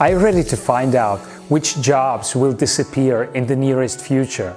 Are you ready to find out which jobs will disappear in the nearest future?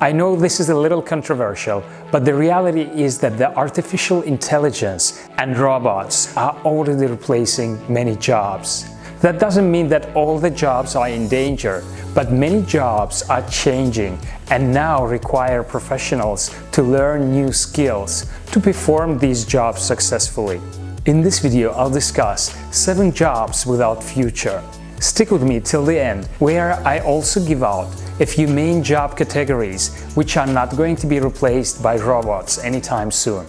I know this is a little controversial, but the reality is that the artificial intelligence and robots are already replacing many jobs. That doesn't mean that all the jobs are in danger, but many jobs are changing and now require professionals to learn new skills to perform these jobs successfully. In this video, I'll discuss 7 jobs without future. Stick with me till the end, where I also give out a few main job categories which are not going to be replaced by robots anytime soon.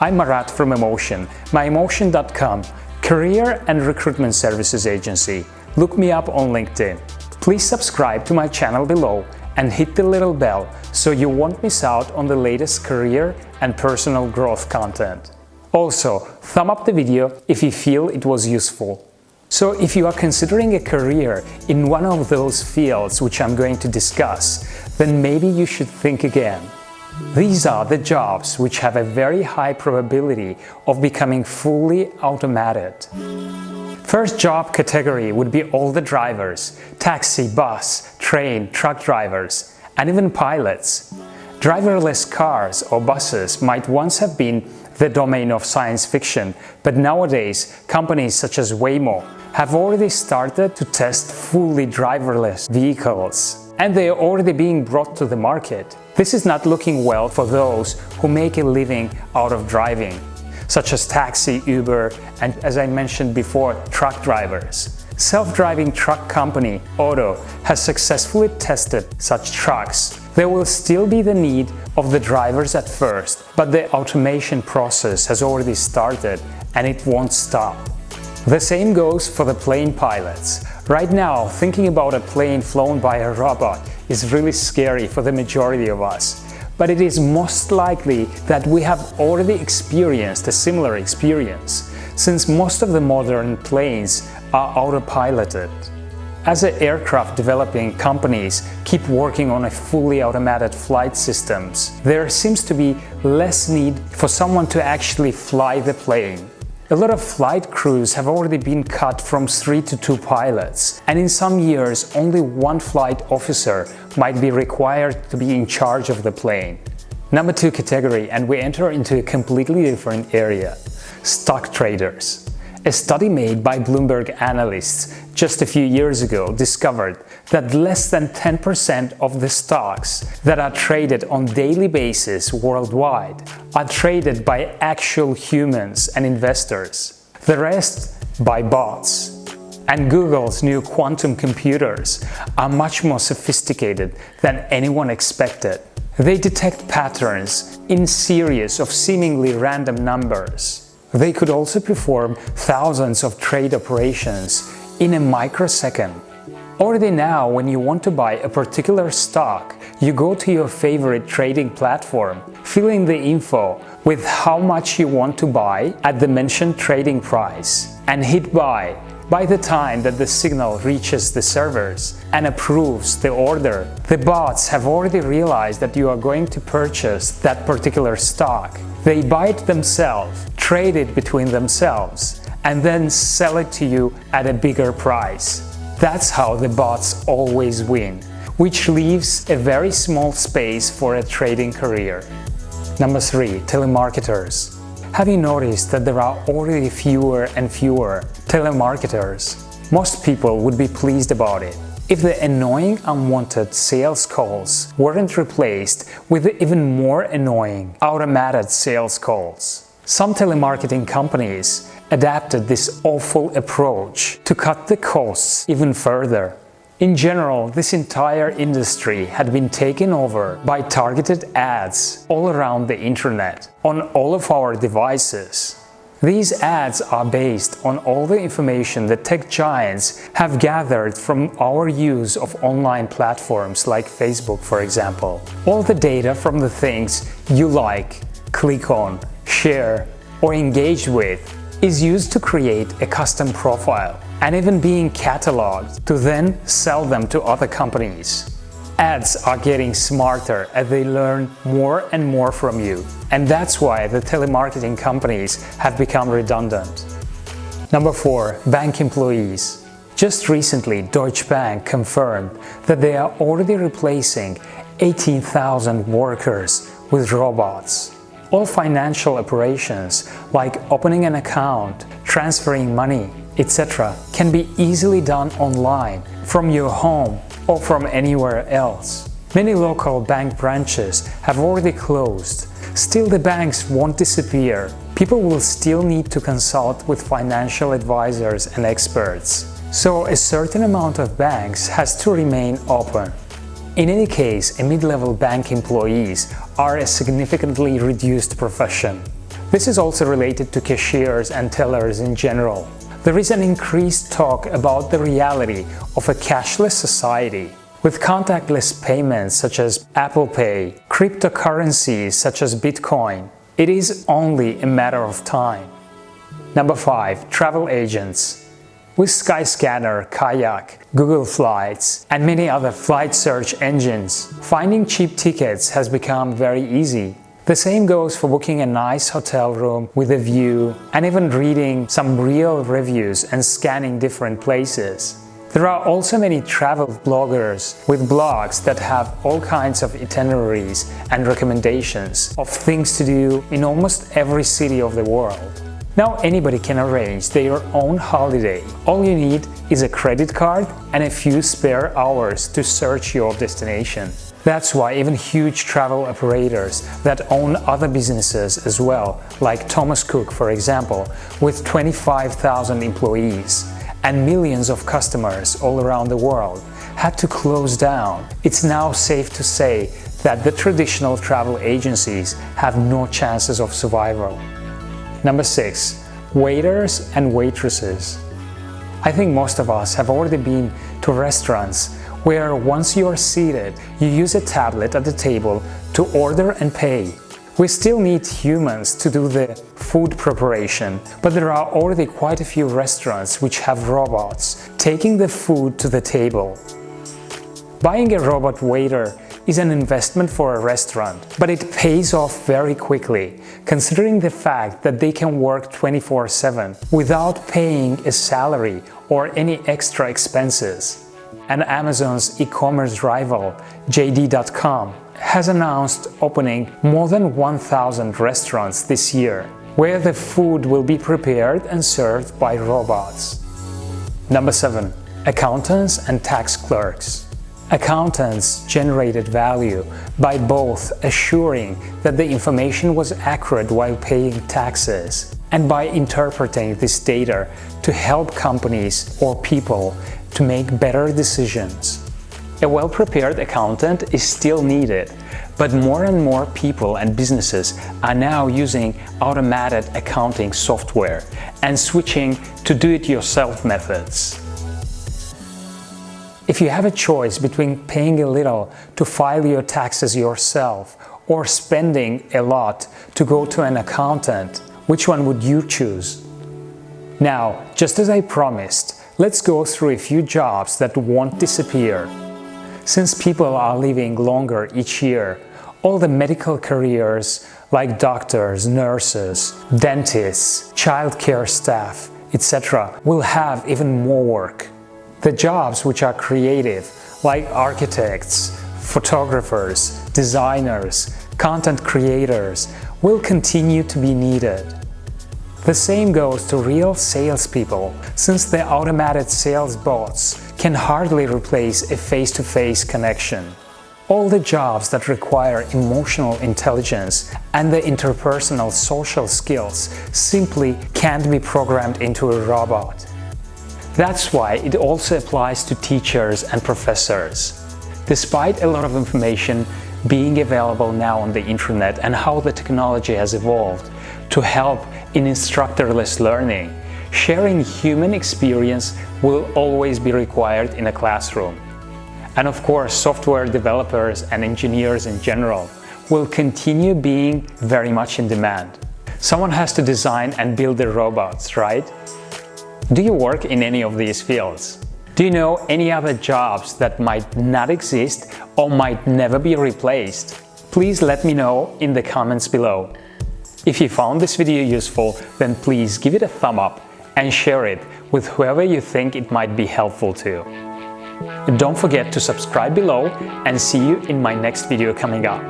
I'm Marat from EMMOTION, myemotion.com, career and recruitment services agency. Look me up on LinkedIn. Please subscribe to my channel below and hit the little bell so you won't miss out on the latest career and personal growth content. Also, thumb up the video if you feel it was useful. So if you are considering a career in one of those fields which I'm going to discuss, then maybe you should think again. These are the jobs which have a very high probability of becoming fully automated. First job category would be all the drivers, taxi, bus, train, truck drivers, and even pilots. Driverless cars or buses might once have been the domain of science fiction, but nowadays companies such as Waymo have already started to test fully driverless vehicles, and they are already being brought to the market. This is not looking well for those who make a living out of driving, such as taxi, Uber, and as I mentioned before, truck drivers. Self-driving truck company Otto has successfully tested such trucks. There will still be the need of the drivers at first, but the automation process has already started and it won't stop. The same goes for the plane pilots. Right now, thinking about a plane flown by a robot is really scary for the majority of us. But it is most likely that we have already experienced a similar experience, since most of the modern planes are autopiloted. As the aircraft developing companies keep working on a fully automated flight systems, there seems to be less need for someone to actually fly the plane. A lot of flight crews have already been cut from 3 to 2 pilots, and in some years only 1 flight officer might be required to be in charge of the plane. Number 2 category, and we enter into a completely different area: stock traders. A study made by Bloomberg analysts just a few years ago discovered that less than 10% of the stocks that are traded on a daily basis worldwide are traded by actual humans and investors. The rest by bots. And Google's new quantum computers are much more sophisticated than anyone expected. They detect patterns in series of seemingly random numbers. They could also perform thousands of trade operations in a microsecond. Already now, when you want to buy a particular stock, you go to your favorite trading platform, fill in the info with how much you want to buy at the mentioned trading price, and hit buy. By the time that the signal reaches the servers and approves the order, the bots have already realized that you are going to purchase that particular stock. They buy it themselves, trade it between themselves, and then sell it to you at a bigger price. That's how the bots always win, which leaves a very small space for a trading career. Number 3, telemarketers. Have you noticed that there are already fewer and fewer telemarketers? Most people would be pleased about it if the annoying unwanted sales calls weren't replaced with the even more annoying automated sales calls. Some telemarketing companies adapted this awful approach to cut the costs even further. In general, this entire industry had been taken over by targeted ads all around the internet, on all of our devices. These ads are based on all the information that tech giants have gathered from our use of online platforms like Facebook, for example. All the data from the things you like, click on, share, or engage with is used to create a custom profile and even being cataloged to then sell them to other companies. Ads are getting smarter as they learn more and more from you, and that's why the telemarketing companies have become redundant. Number 4, bank employees. Just recently, Deutsche Bank confirmed that they are already replacing 18,000 workers with robots. All financial operations, like opening an account, transferring money, etc., can be easily done online, from your home or from anywhere else. Many local bank branches have already closed. Still, the banks won't disappear. People will still need to consult with financial advisors and experts. So a certain amount of banks has to remain open. In any case, mid-level bank employees are a significantly reduced profession. This is also related to cashiers and tellers in general. There is an increased talk about the reality of a cashless society. With contactless payments such as Apple Pay, cryptocurrencies such as Bitcoin, it is only a matter of time. Number 5. Travel agents. With Skyscanner, Kayak, Google Flights, and many other flight search engines, finding cheap tickets has become very easy. The same goes for booking a nice hotel room with a view, and even reading some real reviews and scanning different places. There are also many travel bloggers with blogs that have all kinds of itineraries and recommendations of things to do in almost every city of the world. Now anybody can arrange their own holiday. All you need is a credit card and a few spare hours to search your destination. That's why even huge travel operators that own other businesses as well, like Thomas Cook for example, with 25,000 employees and millions of customers all around the world, had to close down. It's now safe to say that the traditional travel agencies have no chances of survival. Number 6. Waiters and waitresses. I think most of us have already been to restaurants where once you are seated, you use a tablet at the table to order and pay. We still need humans to do the food preparation, but there are already quite a few restaurants which have robots taking the food to the table. Buying a robot waiter is an investment for a restaurant, but it pays off very quickly, considering the fact that they can work 24/7 without paying a salary or any extra expenses. And Amazon's e-commerce rival, JD.com, has announced opening more than 1,000 restaurants this year, where the food will be prepared and served by robots. Number 7. Accountants and tax clerks. Accountants generated value by both assuring that the information was accurate while paying taxes and by interpreting this data to help companies or people to make better decisions. A well-prepared accountant is still needed, but more and more people and businesses are now using automated accounting software and switching to do-it-yourself methods. If you have a choice between paying a little to file your taxes yourself or spending a lot to go to an accountant, which one would you choose? Now, just as I promised, let's go through a few jobs that won't disappear. Since people are living longer each year, all the medical careers like doctors, nurses, dentists, childcare staff, etc. will have even more work. The jobs which are creative, like architects, photographers, designers, content creators, will continue to be needed. The same goes to real salespeople, since the automated sales bots can hardly replace a face-to-face connection. All the jobs that require emotional intelligence and the interpersonal social skills simply can't be programmed into a robot. That's why it also applies to teachers and professors. Despite a lot of information being available now on the internet and how the technology has evolved to help in instructorless learning, sharing human experience will always be required in a classroom. And of course, software developers and engineers in general will continue being very much in demand. Someone has to design and build the robots, right? Do you work in any of these fields? Do you know any other jobs that might not exist or might never be replaced? Please let me know in the comments below. If you found this video useful, then please give it a thumb up and share it with whoever you think it might be helpful to. Don't forget to subscribe below and see you in my next video coming up.